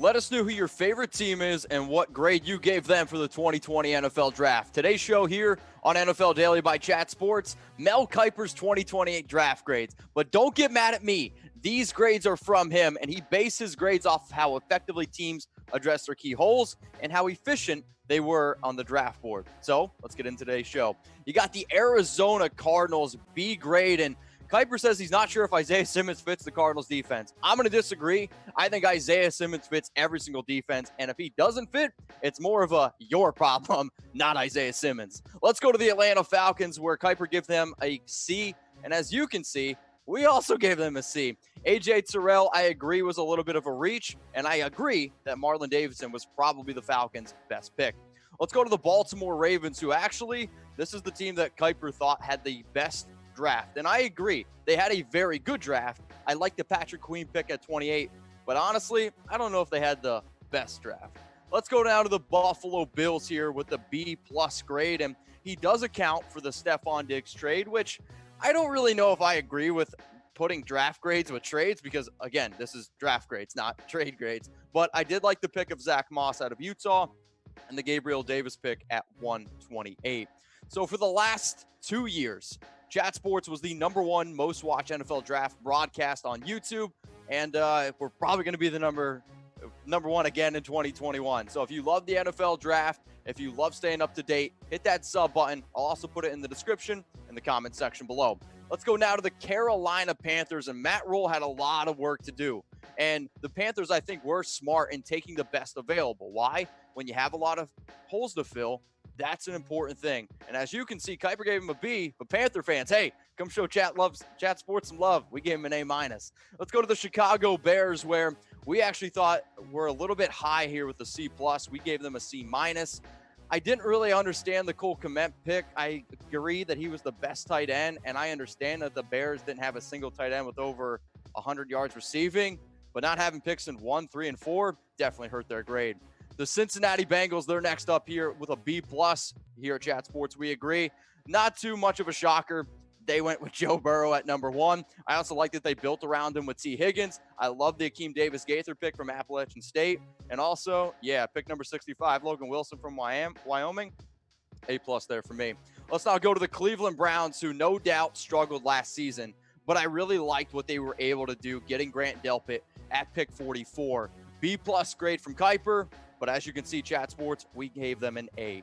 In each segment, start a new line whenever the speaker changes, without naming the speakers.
Let us know who your favorite team is and what grade you gave them for the 2020 NFL Draft. Today's show here on NFL Daily by Chat Sports, Mel Kiper's 2028 draft grades. But don't get mad at me. These grades are from him, and he based his grades off of how effectively teams address their key holes and how efficient they were on the draft board. So let's get into today's show. You got the Arizona Cardinals B grade, and Kiper says he's not sure if Isaiah Simmons fits the Cardinals defense. I'm going to disagree. I think Isaiah Simmons fits every single defense, and if he doesn't fit, it's more of a your problem, not Isaiah Simmons. Let's go to the Atlanta Falcons, where Kiper gives them a C, and as you can see, we also gave them a C. A.J. Terrell, I agree, was a little bit of a reach, and I agree that Marlon Davidson was probably the Falcons' best pick. Let's go to the Baltimore Ravens, who actually, this is the team that Kiper thought had the best draft. And I agree. They had a very good draft. I like the Patrick Queen pick at 28, but honestly, I don't know if they had the best draft. Let's go down to the Buffalo Bills here with the B+ grade, and he does account for the Stephon Diggs trade, which I don't really know if I agree with putting draft grades with trades because, again, this is draft grades, not trade grades. But I did like the pick of Zach Moss out of Utah and the Gabriel Davis pick at 128. So for the last 2 years, Chat Sports was the #1 most watched NFL draft broadcast on YouTube, and we're probably going to be the number one again in 2021. So if you love the NFL draft, if you love staying up to date, hit that sub button. I'll also put it in the description in the comment section below. Let's go now to the Carolina Panthers, and Matt Rule had a lot of work to do. And the Panthers, I think, were smart in taking the best available. Why? When you have a lot of holes to fill, that's an important thing. And as you can see, Kiper gave him a B, but Panther fans, hey, come show Chat Sports some love. We gave him an A-. Let's go to the Chicago Bears, where we actually thought we're a little bit high here with the C+. We gave them a C-. I didn't really understand the Cole Kmet pick. I agree that he was the best tight end, and I understand that the Bears didn't have a single tight end with over 100 yards receiving, but not having picks in 1, 3, and 4 definitely hurt their grade. The Cincinnati Bengals, they're next up here with a B+ here at Chat Sports. We agree. Not too much of a shocker. They went with Joe Burrow at #1. I also like that they built around him with T. Higgins. I love the Akeem Davis-Gaither pick from Appalachian State. And also, pick number 65, Logan Wilson from Wyoming. A+ there for me. Let's now go to the Cleveland Browns, who no doubt struggled last season, but I really liked what they were able to do getting Grant Delpit at pick 44. B+ grade from Kiper. But as you can see, Chat Sports, we gave them an A-.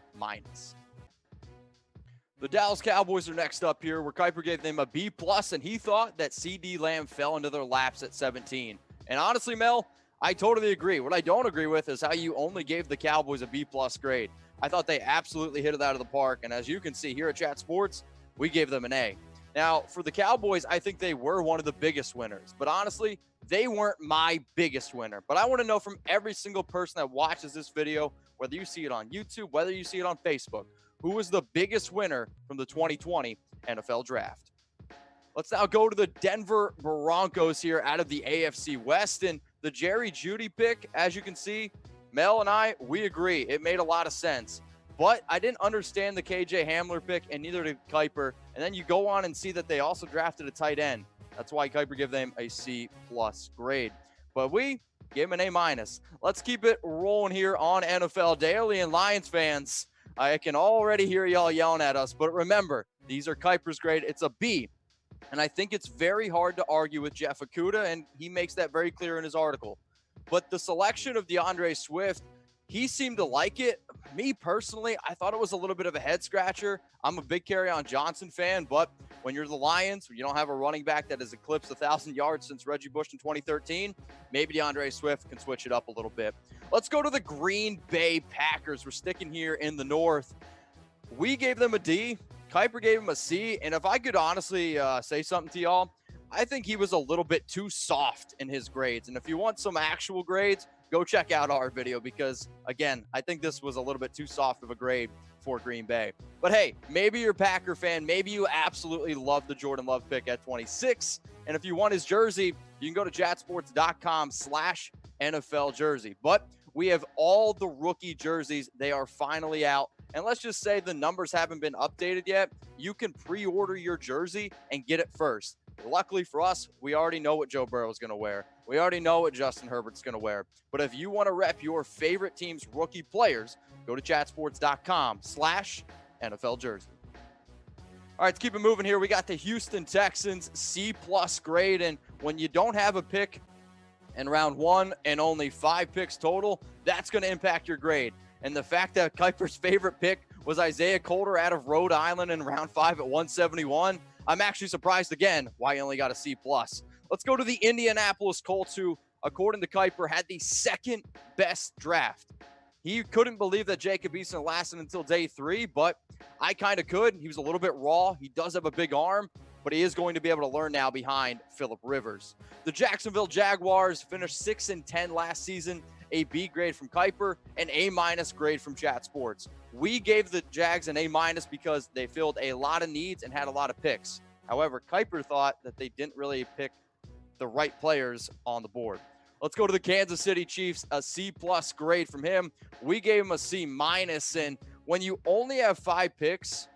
The Dallas Cowboys are next up here, where Kiper gave them a B+, and he thought that C.D. Lamb fell into their laps at 17. And honestly, Mel, I totally agree. What I don't agree with is how you only gave the Cowboys a B+ grade. I thought they absolutely hit it out of the park, and as you can see here at Chat Sports, we gave them an A. Now, for the Cowboys, I think they were one of the biggest winners, but honestly, they weren't my biggest winner. But I want to know from every single person that watches this video, whether you see it on YouTube, whether you see it on Facebook, who was the biggest winner from the 2020 NFL Draft? Let's now go to the Denver Broncos here out of the AFC West, and the Jerry Jeudy pick, as you can see, Mel and I, we agree. It made a lot of sense. But I didn't understand the KJ Hamler pick, and neither did Kiper. And then you go on and see that they also drafted a tight end. That's why Kiper gave them a C+ grade. But we gave him an A-. Let's keep it rolling here on NFL Daily. And Lions fans, I can already hear y'all yelling at us. But remember, these are Kiper's grade. It's a B. And I think it's very hard to argue with Jeff Okudah, and he makes that very clear in his article. But the selection of DeAndre Swift, he seemed to like it. Me personally, I thought it was a little bit of a head scratcher. I'm a big Kerryon Johnson fan, but when you're the Lions, you don't have a running back that has eclipsed 1,000 yards since Reggie Bush in 2013. Maybe DeAndre Swift can switch it up a little bit. Let's go to the Green Bay Packers. We're sticking here in the North. We gave them a D. Kiper gave him a C. And if I could honestly say something to y'all, I think he was a little bit too soft in his grades. And if you want some actual grades, go check out our video because, again, I think this was a little bit too soft of a grade for Green Bay. But hey, maybe you're a Packer fan. Maybe you absolutely love the Jordan Love pick at 26. And if you want his jersey, you can go to chatsports.com/NFL jersey. But we have all the rookie jerseys. They are finally out. And let's just say the numbers haven't been updated yet. You can pre-order your jersey and get it first. Luckily for us, we already know what Joe Burrow is going to wear. We already know what Justin Herbert's going to wear. But if you want to rep your favorite team's rookie players, go to chatsports.com/NFL jersey. All right, let's keep it moving here. We got the Houston Texans C+ grade. And when you don't have a pick in round 1 and only 5 picks total, that's going to impact your grade. And the fact that Kiper's favorite pick was Isaiah Coulter out of Rhode Island in round 5 at 171, I'm actually surprised again why he only got a C+. Let's go to the Indianapolis Colts, who, according to Kiper, had the second best draft. He couldn't believe that Jacob Eason lasted until day 3, but I kind of could. He was a little bit raw. He does have a big arm, but he is going to be able to learn now behind Phillip Rivers. The Jacksonville Jaguars finished 6-10 last season, a B grade from Kiper, an A- grade from Chat Sports. We gave the Jags an A- because they filled a lot of needs and had a lot of picks. However, Kiper thought that they didn't really pick the right players on the board. Let's go to the Kansas City Chiefs, a C+ grade from him. We gave him a C-, and when you only have 5 picks,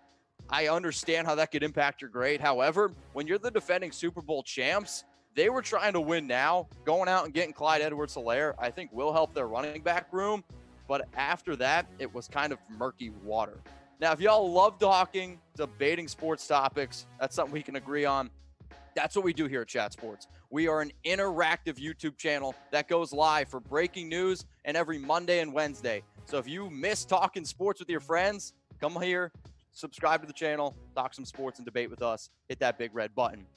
I understand how that could impact your grade. However, when you're the defending Super Bowl champs, they were trying to win now. Going out and getting Clyde Edwards-Helaire, I think, will help their running back room. But after that, it was kind of murky water. Now, if y'all love talking, debating sports topics, that's something we can agree on. That's what we do here at Chat Sports. We are an interactive YouTube channel that goes live for breaking news and every Monday and Wednesday. So if you miss talking sports with your friends, come here, subscribe to the channel, talk some sports and debate with us. Hit that big red button.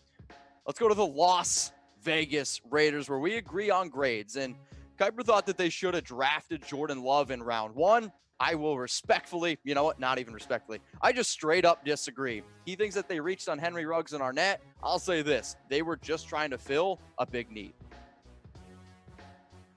Let's go to the Las Vegas Raiders, where we agree on grades. And Kiper thought that they should have drafted Jordan Love in round 1. I will respectfully, you know what, not even respectfully, I just straight up disagree. He thinks that they reached on Henry Ruggs and Arnett. I'll say this, they were just trying to fill a big need.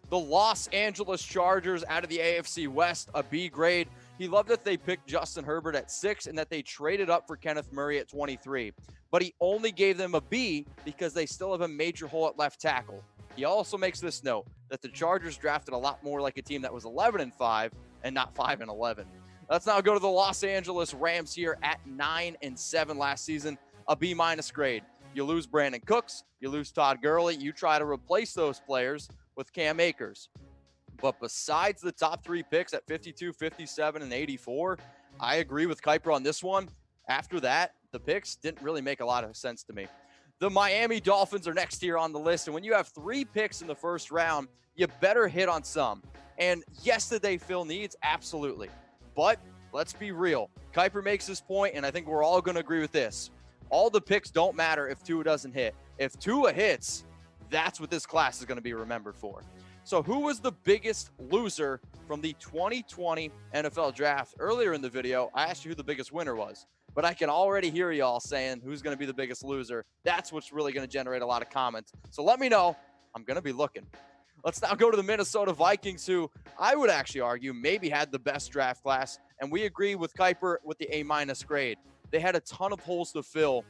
The Los Angeles Chargers out of the AFC West, a B grade. He loved that they picked Justin Herbert at 6 and that they traded up for Kenneth Murray at 23. But he only gave them a B because they still have a major hole at left tackle. He also makes this note that the Chargers drafted a lot more like a team that was 11-5 and not 5-11. Let's now go to the Los Angeles Rams here at 9-7 last season, a B- grade. You lose Brandon Cooks, you lose Todd Gurley, you try to replace those players with Cam Akers. But besides the top 3 picks at 52, 57, and 84, I agree with Kiper on this one. After that, the picks didn't really make a lot of sense to me. The Miami Dolphins are next here on the list, and when you have 3 picks in the first round, you better hit on some. And yes, did they fill needs? Absolutely. But let's be real. Kiper makes this point, and I think we're all going to agree with this. All the picks don't matter if Tua doesn't hit. If Tua hits, that's what this class is going to be remembered for. So who was the biggest loser from the 2020 NFL Draft? Earlier in the video, I asked you who the biggest winner was, but I can already hear y'all saying who's going to be the biggest loser. That's what's really going to generate a lot of comments. So let me know. I'm going to be looking. Let's now go to the Minnesota Vikings, who I would actually argue maybe had the best draft class, and we agree with Kiper with the A- grade. They had a ton of holes to fill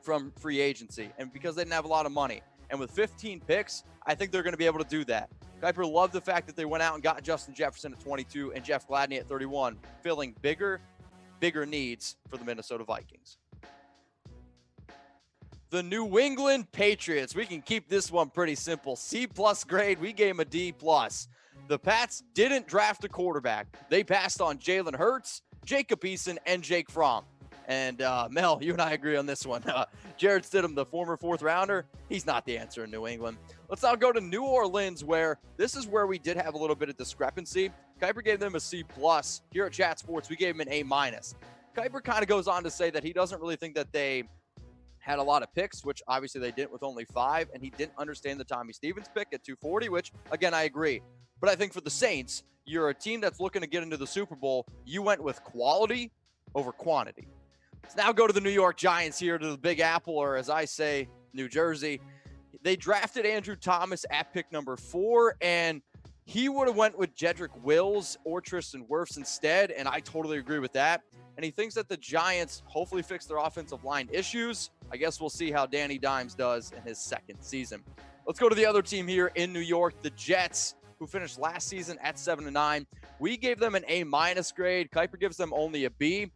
from free agency, and because they didn't have a lot of money. And with 15 picks, I think they're going to be able to do that. Kiper loved the fact that they went out and got Justin Jefferson at 22 and Jeff Gladney at 31, filling bigger needs for the Minnesota Vikings. The New England Patriots. We can keep this one pretty simple. C+ grade. We gave them a D+. The Pats didn't draft a quarterback. They passed on Jalen Hurts, Jacob Eason, and Jake Fromm. And Mel, you and I agree on this one. Jarrett Stidham, the former 4th rounder, he's not the answer in New England. Let's now go to New Orleans, where this is where we did have a little bit of discrepancy. Kiper gave them a C+. Here at Chat Sports, we gave him an A-. Kiper kind of goes on to say that he doesn't really think that they had a lot of picks, which obviously they didn't with only 5, and he didn't understand the Tommy Stevens pick at 240, which, again, I agree. But I think for the Saints, you're a team that's looking to get into the Super Bowl. You went with quality over quantity. Let's now go to the New York Giants here, to the Big Apple, or as I say, New Jersey. They drafted Andrew Thomas at pick number 4, and he would have went with Jedrick Wills or Tristan Wirfs instead, and I totally agree with that. And he thinks that the Giants hopefully fix their offensive line issues. I guess we'll see how Danny Dimes does in his 2nd season. Let's go to the other team here in New York, the Jets, who finished last season at 7-9. We gave them an A- grade. Kiper gives them only a B.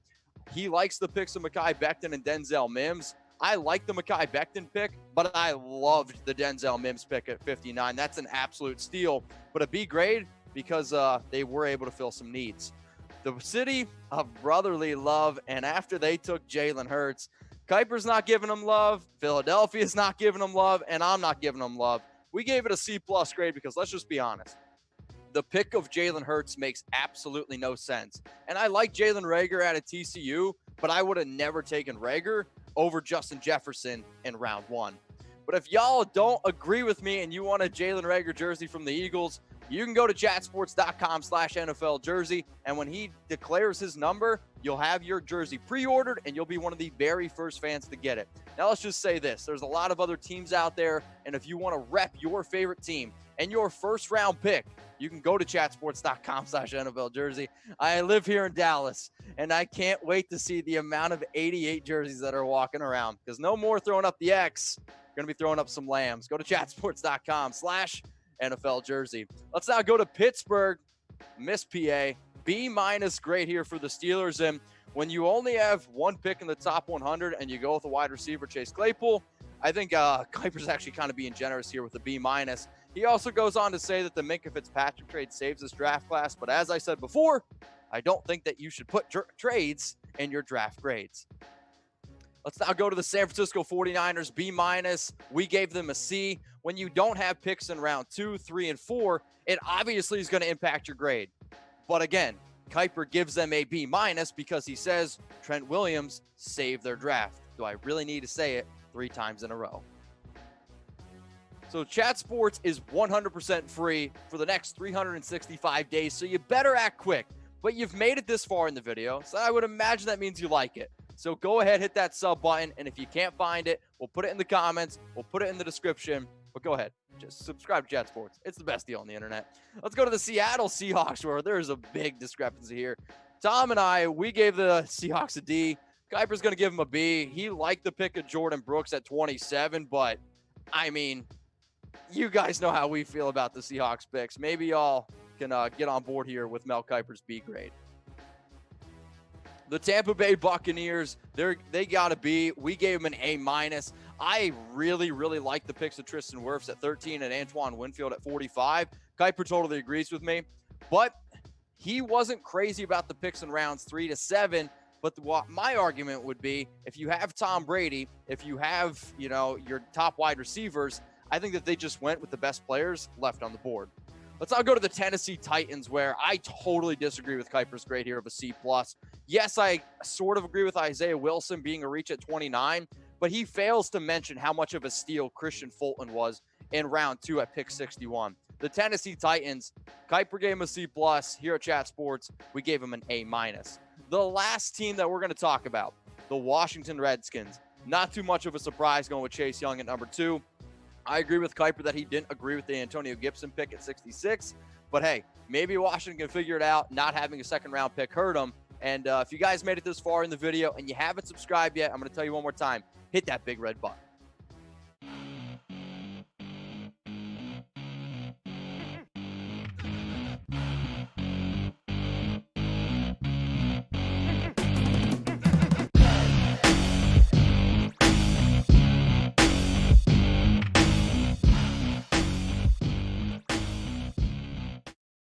He likes the picks of Mekhi Becton and Denzel Mims. I like the Mekhi Becton pick, but I loved the Denzel Mims pick at 59. That's an absolute steal, but a B grade because they were able to fill some needs. The city of brotherly love, and after they took Jalen Hurts, Kiper's not giving him love, Philadelphia's not giving him love, and I'm not giving him love. We gave it a C+ grade because let's just be honest. The pick of Jalen Hurts makes absolutely no sense. And I like Jalen Reagor out of TCU, but I would have never taken Reagor over Justin Jefferson in round 1. But if y'all don't agree with me and you want a Jalen Reagor jersey from the Eagles, you can go to chatsports.com/NFL jersey. And when he declares his number, you'll have your jersey pre-ordered and you'll be one of the very first fans to get it. Now, let's just say this. There's a lot of other teams out there. And if you want to rep your favorite team and your first round pick, you can go to chatsports.com/NFL jersey. I live here in Dallas, and I can't wait to see the amount of 88 jerseys that are walking around because no more throwing up the X. Going to be throwing up some lambs. Go to chatsports.com/NFL jersey. Let's now go to Pittsburgh, Miss PA. B- grade here for the Steelers. And when you only have one pick in the top 100 and you go with a wide receiver, Chase Claypool, I think Kiper's actually kind of being generous here with the B-. He also goes on to say that the Minkah Fitzpatrick trade saves his draft class. But as I said before, I don't think that you should put trades in your draft grades. Let's now go to the San Francisco 49ers, B-. We gave them a C. When you don't have picks in round 2, 3, and 4, it obviously is going to impact your grade. But again, Kiper gives them a B- because he says Trent Williams saved their draft. Do I really need to say it 3 times in a row? So Chat Sports is 100% free for the next 365 days, so you better act quick. But you've made it this far in the video, so I would imagine that means you like it. So go ahead, hit that sub button, and if you can't find it, we'll put it in the comments, we'll put it in the description, but go ahead. Just subscribe to Chat Sports. It's the best deal on the internet. Let's go to the Seattle Seahawks, where there's a big discrepancy here. Tom and I, we gave the Seahawks a D. Kiper's going to give him a B. He liked the pick of Jordan Brooks at 27, but, I mean, you guys know how we feel about the Seahawks picks. Maybe y'all can get on board here with Mel Kiper's B grade. The Tampa Bay Buccaneers, they got a B. We gave them an A-. I really like the picks of Tristan Wirfs at 13 and Antoine Winfield at 45. Kiper totally agrees with me, but he wasn't crazy about the picks in rounds 3 to 7. But what my argument would be, if you have Tom Brady, if you have, your top wide receivers, I think that they just went with the best players left on the board. Let's now go to the Tennessee Titans, where I totally disagree with Kiper's grade here of a C+. Yes, I sort of agree with Isaiah Wilson being a reach at 29, but he fails to mention how much of a steal Christian Fulton was in round 2 at pick 61. The Tennessee Titans, Kiper gave him a C+. Here at Chat Sports, we gave him an A-. The last team that we're going to talk about, the Washington Redskins. Not too much of a surprise going with Chase Young at number 2. I agree with Kiper that he didn't agree with the Antonio Gibson pick at 66. But hey, maybe Washington can figure it out. Not having a second-round pick hurt them. And if you guys made it this far in the video and you haven't subscribed yet, I'm going to tell you one more time, hit that big red button.